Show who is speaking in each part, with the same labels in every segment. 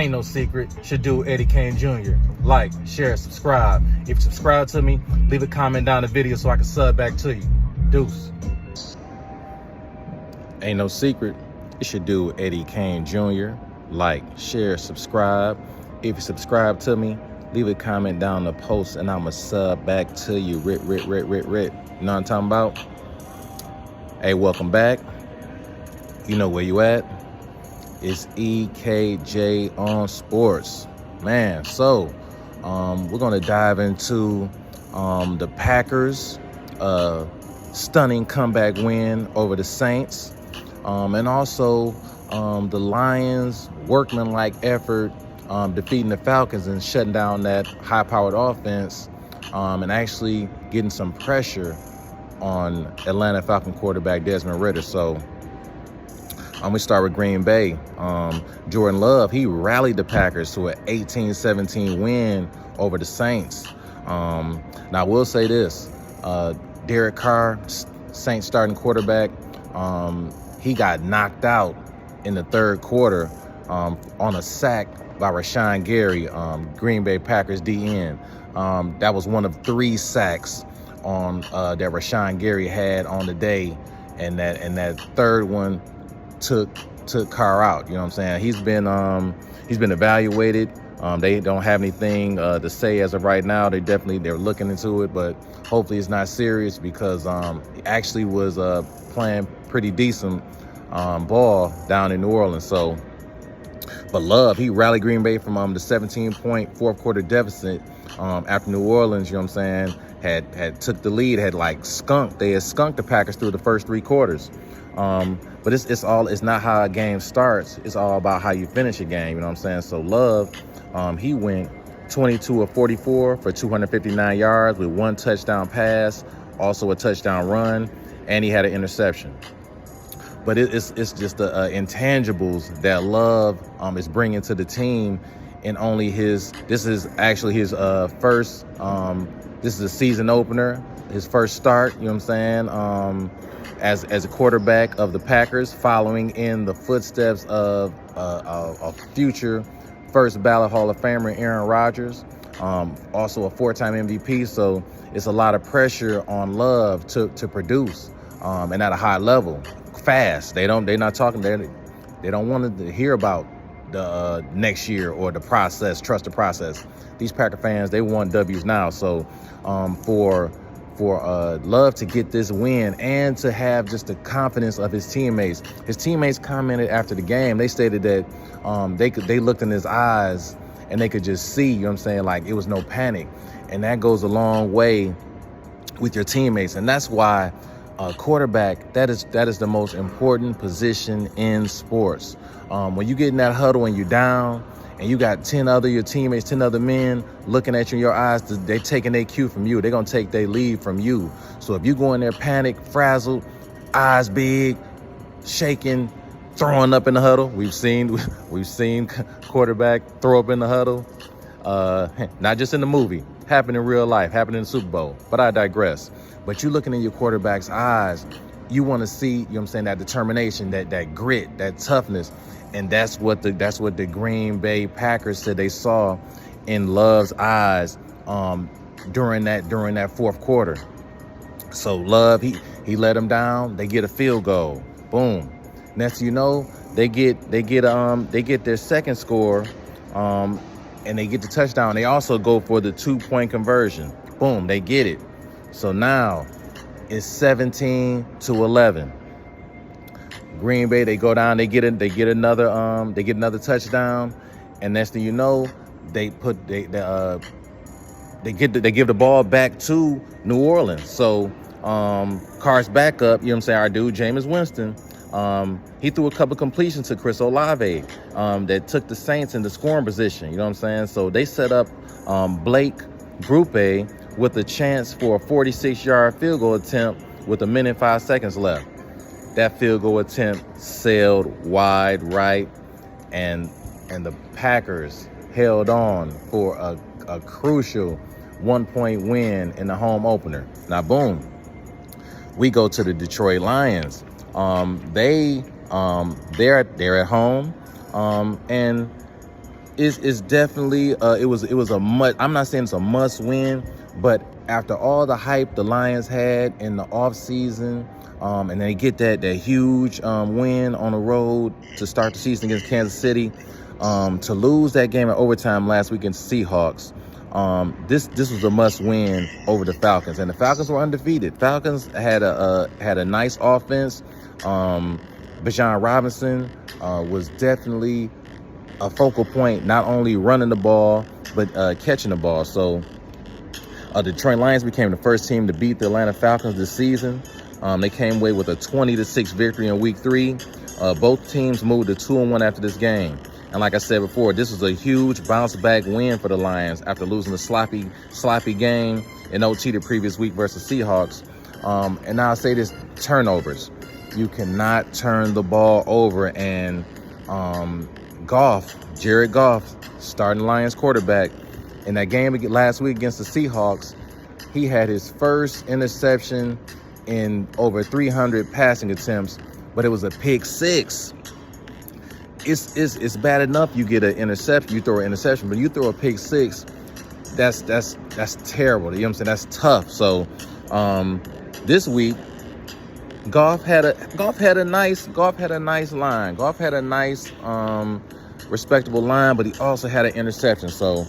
Speaker 1: ain't no secret. Should do Eddie Kane Jr. Like, share, subscribe. If you subscribe to me, leave a comment down the video so I can sub back to you. Deuce. Ain't no secret. You should do Eddie Kane Jr. Like, share, subscribe. If you subscribe to me, leave a comment down the post and I'ma sub back to you. Rit. You know what I'm talking about? Hey, welcome back. You know where you at. It's EKJOnSports. Man, so we're gonna dive into the Packers stunning comeback win over the Saints, and also the Lions workmanlike effort defeating the Falcons and shutting down that high-powered offense, and actually getting some pressure on Atlanta Falcon quarterback Desmond Ridder. So we start with Green Bay. Jordan Love, he rallied the Packers to an 18-17 win over the Saints. Now, I will say this. Derek Carr, Saints starting quarterback, he got knocked out in the third quarter on a sack by Rashawn Gary, Green Bay Packers DN. That was one of 3 sacks on that Rashawn Gary had on the day, and that third one took Carr out. You know what I'm saying? He's been evaluated. They don't have anything to say as of right now. They're looking into it, but hopefully it's not serious, because he actually was playing pretty decent ball down in New Orleans. So, but Love, he rallied Green Bay from the 17-point fourth quarter deficit after New Orleans, you know what I'm saying, had took the lead, had skunked the Packers through the first 3 quarters. But it's not how a game starts. It's all about how you finish a game. You know what I'm saying? So Love, he went 22 of 44 for 259 yards with 1 touchdown pass, also a touchdown run, and he had an interception. But it's just the intangibles that Love is bringing to the team, and only this is actually his first. This is a season opener, his first start. You know what I'm saying? As a quarterback of the Packers, following in the footsteps of a future first ballot Hall of Famer, Aaron Rodgers, also a 4-time MVP. So it's a lot of pressure on Love to produce, and at a high level, fast. They don't want to hear about the next year or the process. Trust the process. These Packer fans, they want W's now. So for Love to get this win and to have just the confidence of his teammates. His teammates commented after the game. They stated that they looked in his eyes and they could just see, you know what I'm saying, like it was no panic. And that goes a long way with your teammates. And that's why quarterback, that is the most important position in sports. When you get in that huddle and you're down, and you got 10 other men looking at you in your eyes, they're taking their cue from you. They're going to take their lead from you. So if you go in there panic, frazzled, eyes big, shaking, throwing up in the huddle, we've seen quarterback throw up in the huddle, not just in the movie, happened in real life, happened in the Super Bowl. But I digress. But you looking in your quarterback's eyes, you want to see, you know what I'm saying, that determination, that grit, that toughness. And that's what the Green Bay Packers said they saw in Love's eyes during that fourth quarter. So Love, he let them down. They get a field goal. Boom. Next thing you know, they get their second score, and they get the touchdown. They also go for the 2-point conversion. Boom, they get it. So now it's 17-11. Green Bay, they go down, they get another touchdown, and next thing you know, they give the ball back to New Orleans. So Carr's backup, you know what I'm saying, our dude Jameis Winston, he threw a couple completions to Chris Olave that took the Saints in the scoring position. You know what I'm saying? So they set up Blake Grupe with a chance for a 46-yard field goal attempt with 1 minute 5 seconds left. That field goal attempt sailed wide right, and the Packers held on for a crucial 1-point win in the home opener. Now, boom, we go to the Detroit Lions. They're at home, and It's definitely it was a must. I'm not saying it's a must win, but after all the hype the Lions had in the off season, and they get that huge win on the road to start the season against Kansas City, to lose that game in overtime last week against Seahawks. This was a must win over the Falcons, and the Falcons were undefeated. Falcons had a nice offense. Bijan Robinson was definitely a focal point, not only running the ball but catching the ball. So Detroit Lions became the first team to beat the Atlanta Falcons this season. They came away with a 20-6 victory in Week 3. Both teams moved to 2-1 after this game. And like I said before, this was a huge bounce-back win for the Lions after losing a sloppy game in OT the previous week versus Seahawks. And now I'll say this, turnovers. You cannot turn the ball over. And Jared Goff, starting Lions quarterback, in that game last week against the Seahawks, he had his first interception in over 300 passing attempts, but it was a pick six. It's bad enough you get an interception, you throw an interception, but you throw a pick six, that's terrible. You know what I'm saying? That's tough. So this week, Goff had a nice line. Goff had a nice respectable line, but he also had an interception. So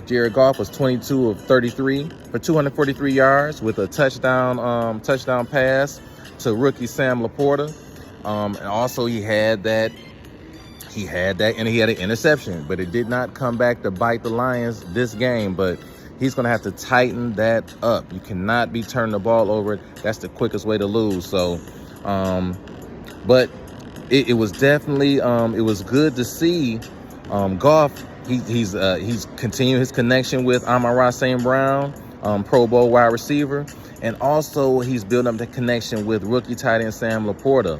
Speaker 1: Jared Goff was 22 of 33 for 243 yards with a touchdown pass to rookie Sam Laporta. And also he had that, and he had an interception, but it did not come back to bite the Lions this game. But he's going to have to tighten that up. You cannot be turning the ball over. That's the quickest way to lose. So, but it was definitely, it was good to see Goff. He's continuing his connection with Amon-Ra St. Brown, Pro Bowl wide receiver. And also he's building up the connection with rookie tight end Sam Laporta.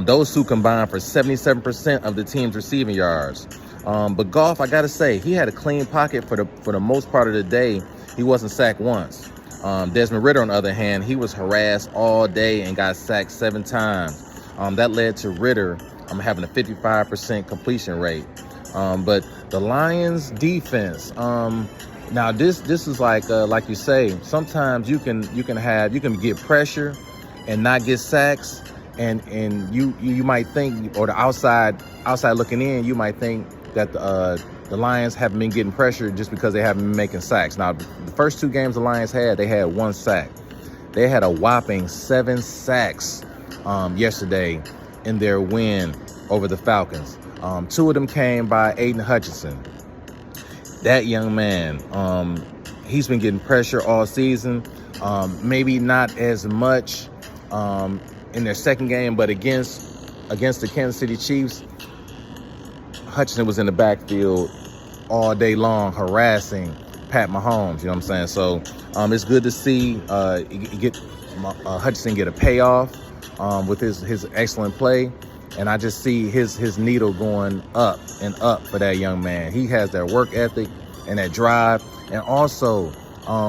Speaker 1: Those two combined for 77% of the team's receiving yards. But Goff, I got to say, he had a clean pocket for the most part of the day. He wasn't sacked once. Desmond Ridder, on the other hand, he was harassed all day and got sacked 7 times. That led to Ridder having a 55% completion rate. But the Lions defense, now this is like you say, sometimes you can get pressure and not get sacks, and you might think, or the outside looking in, you might think that the Lions haven't been getting pressure just because they haven't been making sacks. Now, the first 2 games the Lions had, they had 1 sack. They had a whopping 7 sacks yesterday in their win over the Falcons. 2 of them came by Aiden Hutchinson. That young man, he's been getting pressure all season. Maybe not as much in their second game, but against the Kansas City Chiefs, Hutchinson was in the backfield all day long harassing Pat Mahomes. You know what I'm saying? So it's good to see Hutchinson get a payoff with his excellent play. And I just see his needle going up and up for that young man. He has that work ethic and that drive. And also,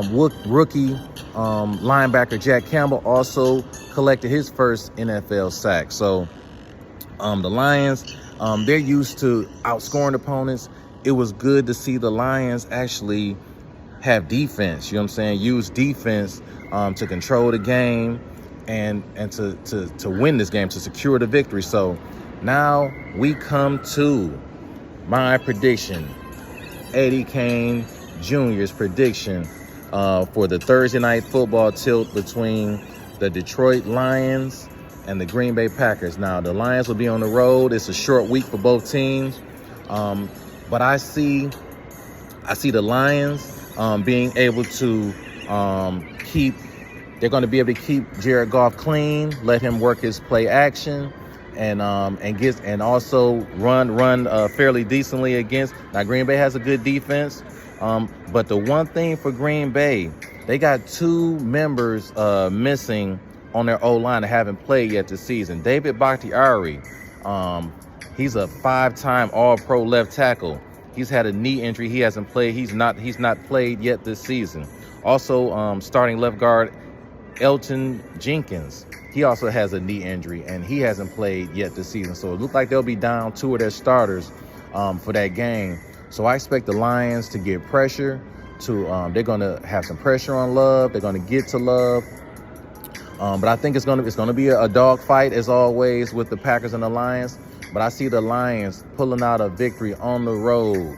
Speaker 1: rookie linebacker Jack Campbell also collected his first NFL sack. So the Lions, they're used to outscoring opponents. It was good to see the Lions actually have defense. You know what I'm saying? Use defense to control the game. And to win this game, to secure the victory. So now we come to my prediction, Eddie Kane Jr.'s prediction for the Thursday night football tilt between the Detroit Lions and the Green Bay Packers. Now, the Lions will be on the road. It's a short week for both teams, but I see the Lions being able to keep. They're going to be able to keep Jared Goff clean, let him work his play action, and also run fairly decently against. Now, Green Bay has a good defense, but the one thing for Green Bay, they got 2 members missing on their O-line that haven't played yet this season. David Bakhtiari, he's a 5-time All-Pro left tackle. He's had a knee injury. He hasn't played. He's not played yet this season. Also, starting left guard Elton Jenkins. he also has a knee injury, and he hasn't played yet this season. So it looks like they'll be down 2 of their starters for that game. So I expect the Lions to get pressure. They're going to have some pressure on Love. They're going to get to Love. But I think it's going to be a dog fight, as always, with the Packers and the Lions. But I see the Lions pulling out a victory on the road,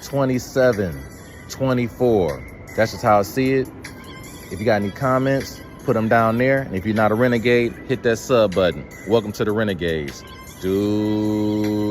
Speaker 1: 27-24. That's just how I see it. If you got any comments, put them down there. And if you're not a Renegade, hit that sub button. Welcome to the Renegades. Dude.